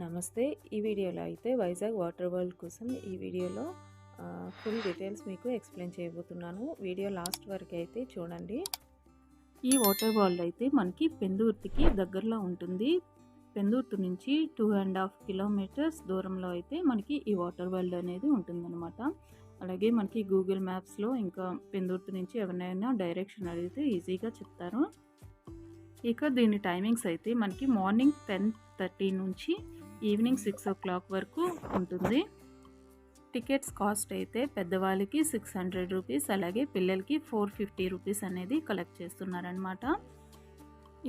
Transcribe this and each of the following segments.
నమస్తే. ఈ వీడియోలో అయితే వైజాగ్ వాటర్ వరల్డ్ కోసం ఈ వీడియోలో ఫుల్ డీటెయిల్స్ మీకు ఎక్స్ప్లెయిన్ చేయబోతున్నాను. వీడియో లాస్ట్ వరకు అయితే చూడండి. ఈ వాటర్ వరల్డ్ అయితే మనకి పెందుర్తికి దగ్గరలో ఉంటుంది. పెందుర్తి నుంచి 2.5 కిలోమీటర్స్ దూరంలో అయితే మనకి ఈ వాటర్ వరల్డ్ అనేది ఉంటుందన్నమాట. అలాగే మనకి గూగుల్ మ్యాప్స్లో ఇంకా పెందుర్తి నుంచి ఎవరినైనా డైరెక్షన్ అడిగితే ఈజీగా చెప్తారు. ఇక దీని టైమింగ్స్ అయితే మనకి మార్నింగ్ 10:30 నుంచి ఈవినింగ్ 6 o'clock వరకు ఉంటుంది. టికెట్స్ కాస్ట్ అయితే పెద్దవాళ్ళకి 600 రూపీస్, అలాగే పిల్లలకి 450 రూపీస్ అనేది కలెక్ట్ చేస్తున్నారనమాట.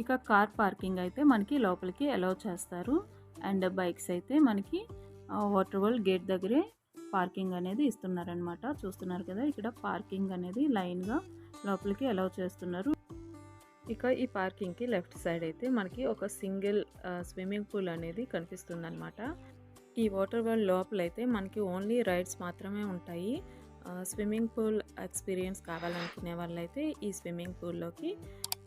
ఇక కార్ పార్కింగ్ అయితే మనకి లోపలికి అలౌ చేస్తారు. అండ్ బైక్స్ అయితే మనకి వాటర్ వరల్డ్ గేట్ దగ్గరే పార్కింగ్ అనేది ఇస్తున్నారనమాట. చూస్తున్నారు కదా, ఇక్కడ పార్కింగ్ అనేది లైన్గా లోపలికి అలౌ చేస్తున్నారు. ఇక ఈ పార్కింగ్కి లెఫ్ట్ సైడ్ అయితే మనకి ఒక సింగిల్ స్విమ్మింగ్ పూల్ అనేది కనిపిస్తుందన్నమాట. ఈ వాటర్ వరల్డ్ లోపల అయితే మనకి ఓన్లీ రైడ్స్ మాత్రమే ఉంటాయి. స్విమ్మింగ్ పూల్ ఎక్స్పీరియన్స్ కావాలనుకునే వాళ్ళైతే ఈ స్విమ్మింగ్ పూల్లోకి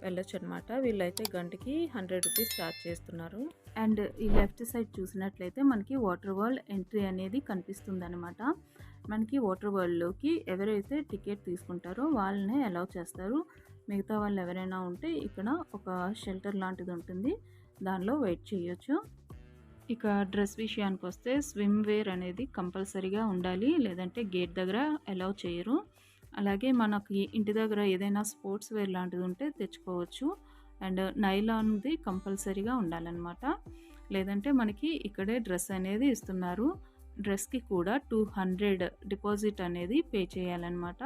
వెళ్ళొచ్చు అనమాట. వీళ్ళైతే గంటకి 100 రూపీస్ ఛార్జ్ చేస్తున్నారు. అండ్ ఈ లెఫ్ట్ సైడ్ చూసినట్లయితే మనకి వాటర్ వరల్డ్ ఎంట్రీ అనేది కనిపిస్తుంది అనమాట. మనకి వాటర్ వరల్డ్లోకి ఎవరైతే టికెట్ తీసుకుంటారో వాళ్ళనే అలౌ చేస్తారు. మిగతా వాళ్ళు ఎవరైనా ఉంటే ఇక్కడ ఒక షెల్టర్ లాంటిది ఉంటుంది, దానిలో వెయిట్ చేయొచ్చు. ఇక డ్రెస్ విషయానికి వస్తే స్విమ్ వేర్ అనేది కంపల్సరీగా ఉండాలి, లేదంటే గేట్ దగ్గర అలౌ చేయరు. అలాగే మనకి ఇంటి దగ్గర ఏదైనా స్పోర్ట్స్ వేర్ లాంటిది ఉంటే తెచ్చుకోవచ్చు. అండ్ నైలాన్ది కంపల్సరీగా ఉండాలన్నమాట, లేదంటే మనకి ఇక్కడే డ్రెస్ అనేది ఇస్తున్నారు. డ్రెస్కి కూడా 200 డిపాజిట్ అనేది పే చేయాలన్నమాట.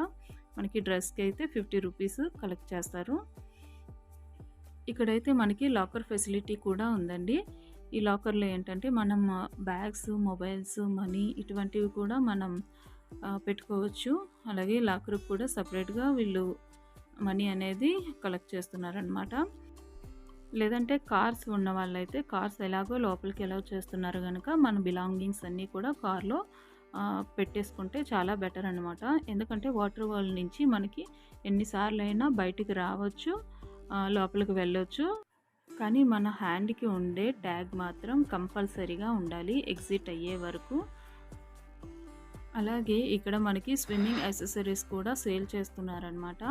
మనకి డ్రెస్కి అయితే 50 రూపీస్ కలెక్ట్ చేస్తారు. ఇక్కడైతే మనకి లాకర్ ఫెసిలిటీ కూడా ఉందండి. ఈ లాకర్లో ఏంటంటే మనం బ్యాగ్స్, మొబైల్స్, మనీ ఇటువంటివి కూడా మనం పెట్టుకోవచ్చు. అలాగే లాకర్ కూడా సపరేట్గా వీళ్ళు మనీ అనేది కలెక్ట్ చేస్తున్నారనమాట. లేదంటే కార్స్ ఉన్న వాళ్ళైతే కార్స్ ఎలాగో లోపలికి అలౌ చేస్తున్నారు కనుక మన బిలాంగింగ్స్ అన్నీ కూడా కార్లో పెట్టేసుకుంటే చాలా బెటర్ అనమాట. ఎందుకంటే వాటర్ వరల్డ్ నుంచి మనకి ఎన్నిసార్లు అయినా బయటికి రావచ్చు, లోపలికి వెళ్ళొచ్చు. కానీ మన హ్యాండ్కి ఉండే ట్యాగ్ మాత్రం కంపల్సరీగా ఉండాలి ఎగ్జిట్ అయ్యే వరకు. అలాగే ఇక్కడ మనకి స్విమ్మింగ్ యాక్సెసరీస్ కూడా సేల్ చేస్తున్నారనమాట.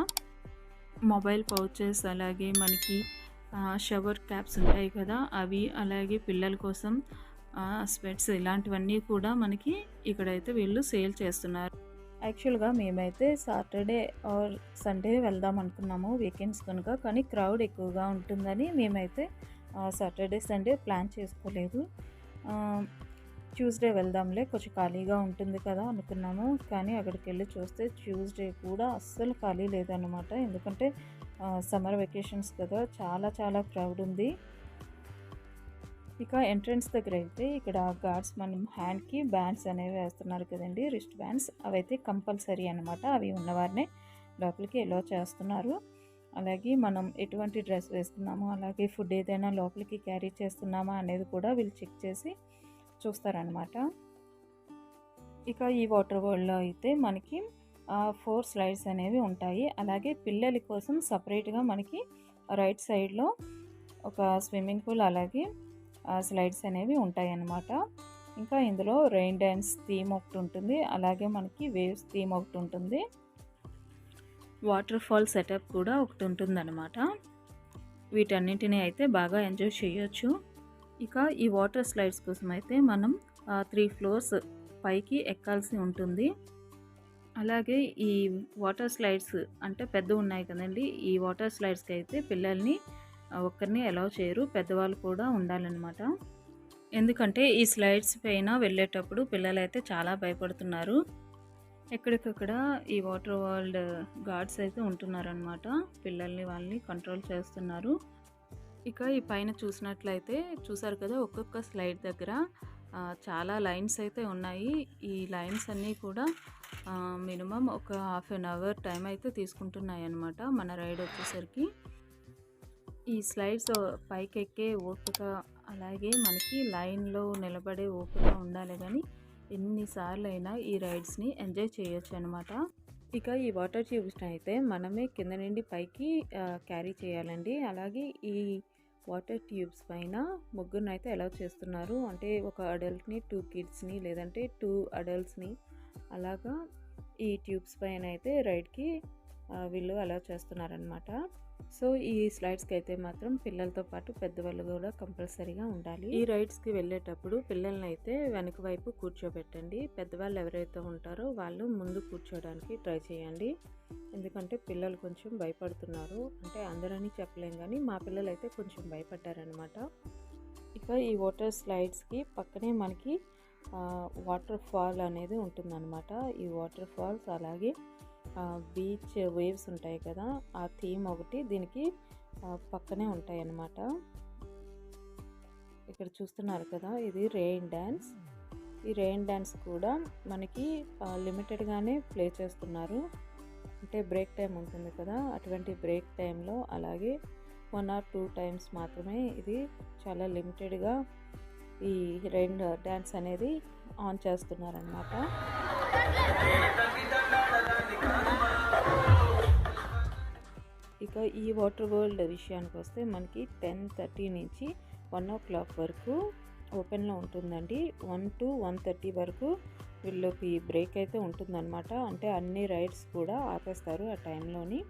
మొబైల్ పౌచెస్, అలాగే మనకి షవర్ క్యాప్స్ ఉంటాయి కదా అవి, అలాగే పిల్లల కోసం స్వెట్స్, ఇలాంటివన్నీ కూడా మనకి ఇక్కడైతే వీళ్ళు సేల్ చేస్తున్నారు. యాక్చువల్గా మేమైతే సాటర్డే ఆర్ సండే వెళ్దాం అనుకున్నాము, వీకెండ్స్ కనుక. కానీ క్రౌడ్ ఎక్కువగా ఉంటుందని మేమైతే సాటర్డే సండే ప్లాన్ చేసుకోలేదు. ట్యూస్డే వెళ్దాంలే, కొంచెం ఖాళీగా ఉంటుంది కదా అనుకున్నాము. కానీ అక్కడికి వెళ్ళి చూస్తే ట్యూస్డే కూడా అస్సలు ఖాళీ లేదన్నమాట. ఎందుకంటే సమ్మర్ వెకేషన్స్ కదా, చాలా చాలా క్రౌడ్ ఉంది. ఇక ఎంట్రన్స్ దగ్గర అయితే ఇక్కడ గార్డ్స్ మనం హ్యాండ్కి బ్యాండ్స్ అనేవి వేస్తున్నారు కదండి, రిస్ట్ బ్యాండ్స్, అవైతే కంపల్సరీ అనమాట. అవి ఉన్నవారినే లోపలికి ఎలో చేస్తున్నారు. అలాగే మనం ఎటువంటి డ్రెస్ వేసుకున్నామో, అలాగే ఫుడ్ ఏదైనా లోపలికి క్యారీ చేస్తున్నామా అనేది కూడా వీళ్ళు చెక్ చేసి చూస్తారనమాట. ఇక ఈ వాటర్ వరల్డ్లో అయితే మనకి 4 స్లైడ్స్ అనేవి ఉంటాయి. అలాగే పిల్లల కోసం సపరేట్గా మనకి రైట్ సైడ్లో ఒక స్విమ్మింగ్ పూల్, అలాగే స్లైడ్స్ అనేవి ఉంటాయి అన్నమాట. ఇంకా ఇందులో రెయిన్ డ్యాన్స్ థీమ్ ఒకటి ఉంటుంది, అలాగే మనకి వేవ్స్ థీమ్ ఒకటి ఉంటుంది, వాటర్ ఫాల్ సెటప్ కూడా ఒకటి ఉంటుందన్నమాట. వీటన్నింటినీ అయితే బాగా ఎంజాయ్ చేయొచ్చు. ఇక ఈ వాటర్ స్లైడ్స్ కోసం అయితే మనం 3 floors పైకి ఎక్కాల్సి ఉంటుంది. అలాగే ఈ వాటర్ స్లైడ్స్ అంటే పెద్ద ఉన్నాయి కదండి, ఈ వాటర్ స్లైడ్స్కి అయితే పిల్లల్ని ఒక్కరిని అలౌ చేయరు, పెద్దవాళ్ళు కూడా ఉండాలన్నమాట. ఎందుకంటే ఈ స్లైడ్స్ పైన వెళ్ళేటప్పుడు పిల్లలు అయితే చాలా భయపడుతున్నారు. ఎక్కడికక్కడ ఈ వాటర్ వరల్డ్ గార్డ్స్ అయితే ఉంటున్నారనమాట, పిల్లల్ని వాళ్ళని కంట్రోల్ చేస్తున్నారు. ఇక ఈ పైన చూసినట్లయితే చూసారు కదా, ఒక్కొక్క స్లైడ్ దగ్గర చాలా లైన్స్ అయితే ఉన్నాయి. ఈ లైన్స్ అన్నీ కూడా మినిమం ఒక 1/2 hour టైం అయితే తీసుకుంటున్నాయి అన్నమాట మన రైడ్ వచ్చేసరికి. ఈ స్లైడ్స్ పైకి ఎక్కే ఓపిక, అలాగే మనకి లైన్లో నిలబడే ఓపిక ఉండాలి, కానీ ఎన్నిసార్లు అయినా ఈ రైడ్స్ని ఎంజాయ్ చేయొచ్చు అనమాట. ఇక ఈ వాటర్ ట్యూబ్స్ని అయితే మనమే కింద నుండి పైకి క్యారీ చేయాలండి. అలాగే ఈ వాటర్ ట్యూబ్స్ పైన ముగ్గురినైతే అలౌ చేస్తున్నారు. అంటే ఒక అడల్ట్ని, 2 కిడ్స్ని లేదంటే 2 అడల్ట్స్ని అలాగా ఈ ట్యూబ్స్ పైన అయితే రైడ్కి వీళ్ళు అలౌ చేస్తున్నారనమాట. సో ఈ స్లైడ్స్కి అయితే మాత్రం పిల్లలతో పాటు పెద్దవాళ్ళు కూడా కంపల్సరీగా ఉండాలి. ఈ రైడ్స్కి వెళ్ళేటప్పుడు పిల్లల్ని అయితే వెనక వైపు కూర్చోబెట్టండి. పెద్దవాళ్ళు ఎవరైతే ఉంటారో వాళ్ళు ముందు కూర్చోడానికి ట్రై చేయండి. ఎందుకంటే పిల్లలు కొంచెం భయపడుతున్నారు. అంటే అందరని చెప్పలేం కానీ మా పిల్లలు అయితే కొంచెం భయపడ్డారనమాట. ఇక ఈ వాటర్ స్లైడ్స్కి పక్కనే మనకి వాటర్ ఫాల్ అనేది ఉంటుందన్నమాట. ఈ వాటర్ ఫాల్స్ అలాగే బీచ్ వేవ్స్ ఉంటాయి కదా, ఆ థీమ్ ఒకటి దీనికి పక్కనే ఉంటాయి అన్నమాట. ఇక్కడ చూస్తున్నారు కదా, ఇది రెయిన్ డ్యాన్స్. ఈ రెయిన్ డ్యాన్స్ కూడా మనకి లిమిటెడ్గానే ప్లే చేస్తున్నారు. అంటే బ్రేక్ టైం ఉంటుంది కదా, అటువంటి బ్రేక్ టైంలో అలాగే 1 or 2 టైమ్స్ మాత్రమే ఇది చాలా లిమిటెడ్గా ఈ రెయిన్ డ్యాన్స్ అనేది ఆన్ చేస్తున్నారన్నమాట. ఇక ఈ వాటర్ వరల్డ్ విషయానికి వస్తే మనకి 10:30 నుంచి 1 o'clock వరకు ఓపెన్లో ఉంటుందండి. 1 to 1:30 వరకు వీళ్ళకి బ్రేక్ అయితే ఉంటుందన్నమాట. అంటే అన్ని రైడ్స్ కూడా ఆపేస్తారు ఆ టైంలోని.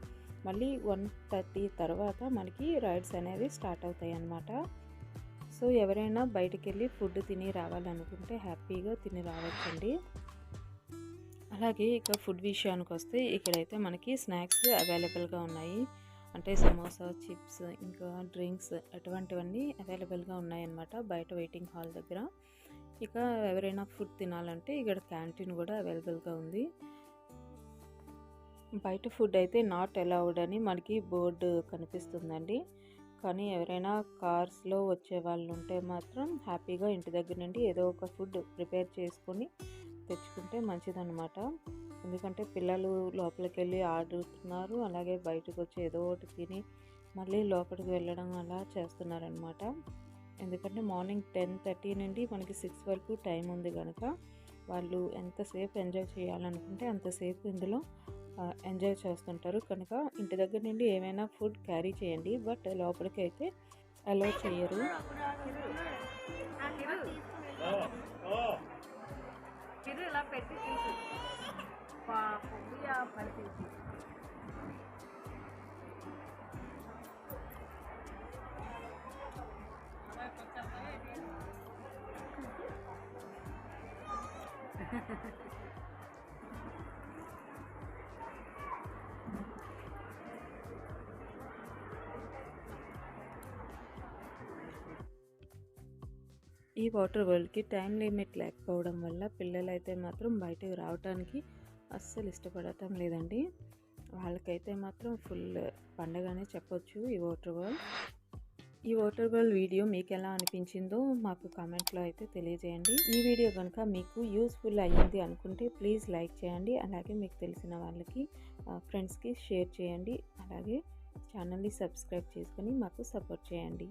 మళ్ళీ 1:30 తర్వాత మనకి రైడ్స్ అనేవి స్టార్ట్ అవుతాయి అన్నమాట. సో ఎవరైనా బయటికి వెళ్ళి ఫుడ్ తిని రావాలనుకుంటే హ్యాపీగా తిని రావచ్చండి. అలాగే ఇక ఫుడ్ విషయానికి వస్తే ఇక్కడైతే మనకి స్నాక్స్ అవైలబుల్గా ఉన్నాయి. అంటే సమోసా, చిప్స్, ఇంకా డ్రింక్స్ అటువంటివన్నీ అవైలబుల్గా ఉన్నాయన్నమాట బయట వెయిటింగ్ హాల్ దగ్గర. ఇక ఎవరైనా ఫుడ్ తినాలంటే ఇక్కడ క్యాంటీన్ కూడా అవైలబుల్గా ఉంది. బయట ఫుడ్ అయితే నాట్ అలౌడ్ అని మనకి బోర్డు కనిపిస్తుందండి. కానీ ఎవరైనా కార్స్లో వచ్చే వాళ్ళు ఉంటే మాత్రం హ్యాపీగా ఇంటి దగ్గర నుండి ఏదో ఒక ఫుడ్ ప్రిపేర్ చేసుకొని తెచ్చుకుంటే మంచిదన్నమాట. ఎందుకంటే పిల్లలు లోపలికి వెళ్ళి ఆడుతున్నారు, అలాగే బయటకు వచ్చి ఏదో ఒకటి తిని మళ్ళీ లోపలికి వెళ్ళడం అలా చేస్తున్నారనమాట. ఎందుకంటే మార్నింగ్ 10:30 నుండి మనకి 6 వరకు టైం ఉంది కనుక వాళ్ళు ఎంతసేపు ఎంజాయ్ చేయాలనుకుంటే అంతసేపు ఇందులో ఎంజాయ్ చేస్తుంటారు. కనుక ఇంటి దగ్గర నుండి ఏమైనా ఫుడ్ క్యారీ చేయండి, బట్ లోపలికి అయితే అలౌ చేయరు. ఈ వాటర్ వరల్డ్కి టైం లిమిట్ లేకపోవడం వల్ల పిల్లలైతే మాత్రం బయటకు రావడానికి అస్సలు ఇష్టపడటం లేదండి. వాళ్ళకైతే మాత్రం ఫుల్ పండగనే చెప్పొచ్చు ఈ వాటర్ వరల్డ్. ఈ వాటర్ వరల్డ్ వీడియో మీకు ఎలా అనిపించిందో మాకు కామెంట్లో అయితే తెలియజేయండి. ఈ వీడియో కనుక మీకు యూస్ఫుల్ అయ్యింది అనుకుంటే ప్లీజ్ లైక్ చేయండి. అలాగే మీకు తెలిసిన వాళ్ళకి ఫ్రెండ్స్కి షేర్ చేయండి. అలాగే ఛానల్ని సబ్స్క్రైబ్ చేసుకొని మాకు సపోర్ట్ చేయండి.